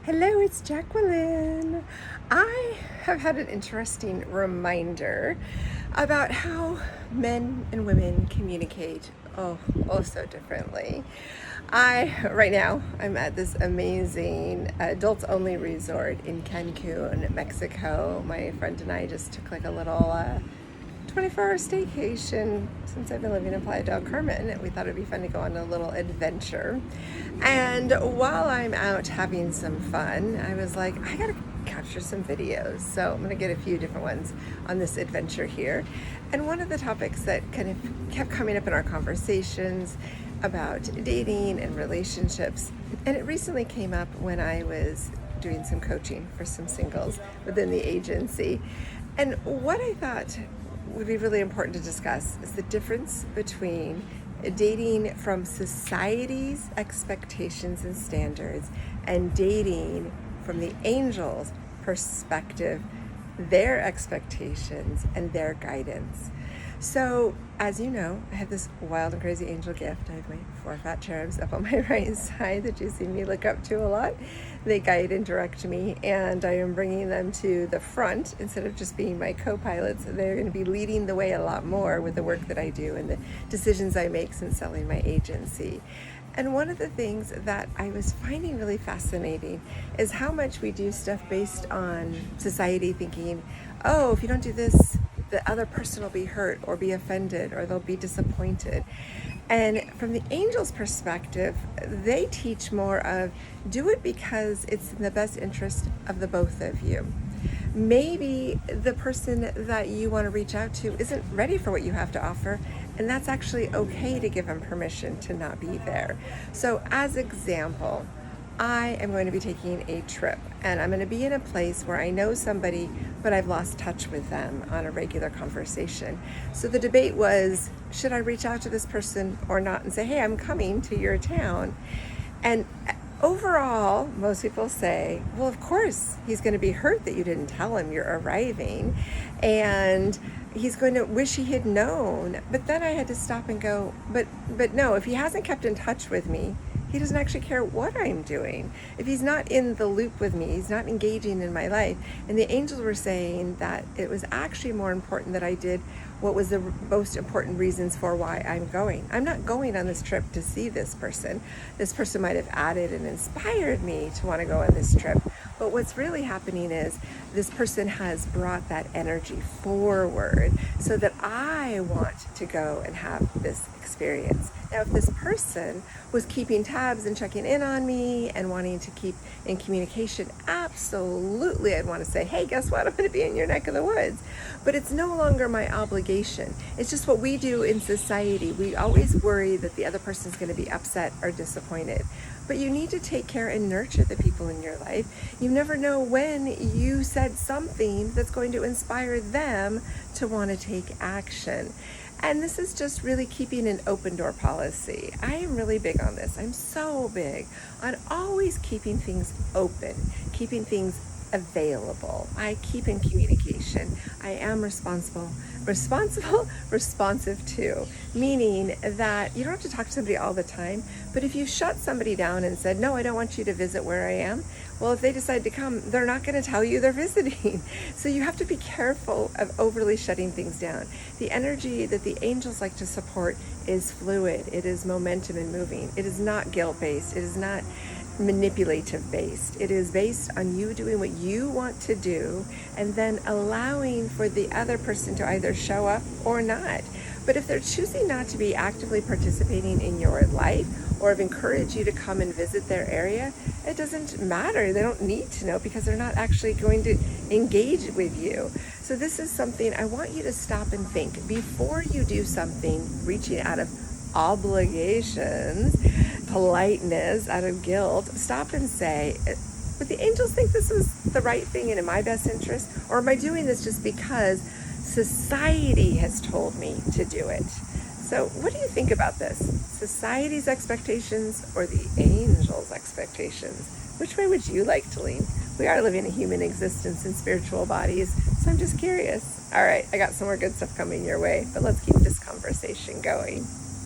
Hello, it's Jacqueline. I have had an interesting reminder about how men and women communicate so differently. Right now, I'm at this amazing adults only resort in Cancun, Mexico. My friend and I just took like a little 24-hour staycation since I've been living in Playa del Carmen. We thought it'd be fun to go on a little adventure. And while I'm out having some fun, I was like, I gotta capture some videos. So I'm gonna get a few different ones on this adventure here. And one of the topics that kind of kept coming up in our conversations about dating and relationships, and it recently came up when I was doing some coaching for some singles within the agency. And what I thought would be really important to discuss is the difference between dating from society's expectations and standards and dating from the angel's perspective, their expectations and their guidance. So, as you know, I have this wild and crazy angel gift. I have my 4 fat cherubs up on my right side that you see me look up to a lot. They guide and direct me, and I am bringing them to the front instead of just being my co-pilots. They're going to be leading the way a lot more with the work that I do and the decisions I make since selling my agency. And one of the things that I was finding really fascinating is how much we do stuff based on society thinking, oh, if you don't do this, the other person will be hurt or be offended or they'll be disappointed. And from the angel's perspective, they teach more of do it because it's in the best interest of the both of you. Maybe the person that you want to reach out to isn't ready for what you have to offer, and that's actually okay to give them permission to not be there. So as example, I am going to be taking a trip and I'm going to be in a place where I know somebody, but I've lost touch with them on a regular conversation. So the debate was, should I reach out to this person or not and say, hey, I'm coming to your town? And overall, most people say, well, of course, he's going to be hurt that you didn't tell him you're arriving. And he's going to wish he had known. But then I had to stop and go, but no, if he hasn't kept in touch with me, he doesn't actually care what I'm doing. If he's not in the loop with me, he's not engaging in my life. And the angels were saying that it was actually more important that I did what was the most important reasons for why I'm going. I'm not going on this trip to see this person. This person might have added and inspired me to want to go on this trip. But what's really happening is this person has brought that energy forward so that I want to go and have this experience. Now, if this person was keeping tabs and checking in on me and wanting to keep in communication, absolutely I'd want to say, hey, guess what? I'm going to be in your neck of the woods. But it's no longer my obligation. It's just what we do in society. We always worry that the other person's going to be upset or disappointed. But you need to take care and nurture the people in your life. You never know when you said something that's going to inspire them to want to take action. And this is just really keeping an open door policy. I am really big on this. I'm so big on always keeping things open, keeping things available. I keep in communication. I am responsive too, meaning that you don't have to talk to somebody all the time, but if you shut somebody down and said, no, I don't want you to visit where I am, well, if they decide to come, they're not going to tell you they're visiting. So you have to be careful of overly shutting things down. The energy that the angels like to support is fluid. It is momentum and moving. It is not guilt-based. It is not manipulative based. It is based on you doing what you want to do and then allowing for the other person to either show up or not. But if they're choosing not to be actively participating in your life or have encouraged you to come and visit their area, it doesn't matter. They don't need to know because they're not actually going to engage with you. So this is something I want you to stop and think before you do something, reaching out of obligations, politeness, out of guilt. Stop and say, would the angels think this is the right thing and in my best interest? Or am I doing this just because society has told me to do it? So what do you think about this? Society's expectations or the angels' expectations? Which way would you like to lean? We are living a human existence in spiritual bodies, so I'm just curious. All right, I got some more good stuff coming your way, but let's keep this conversation going.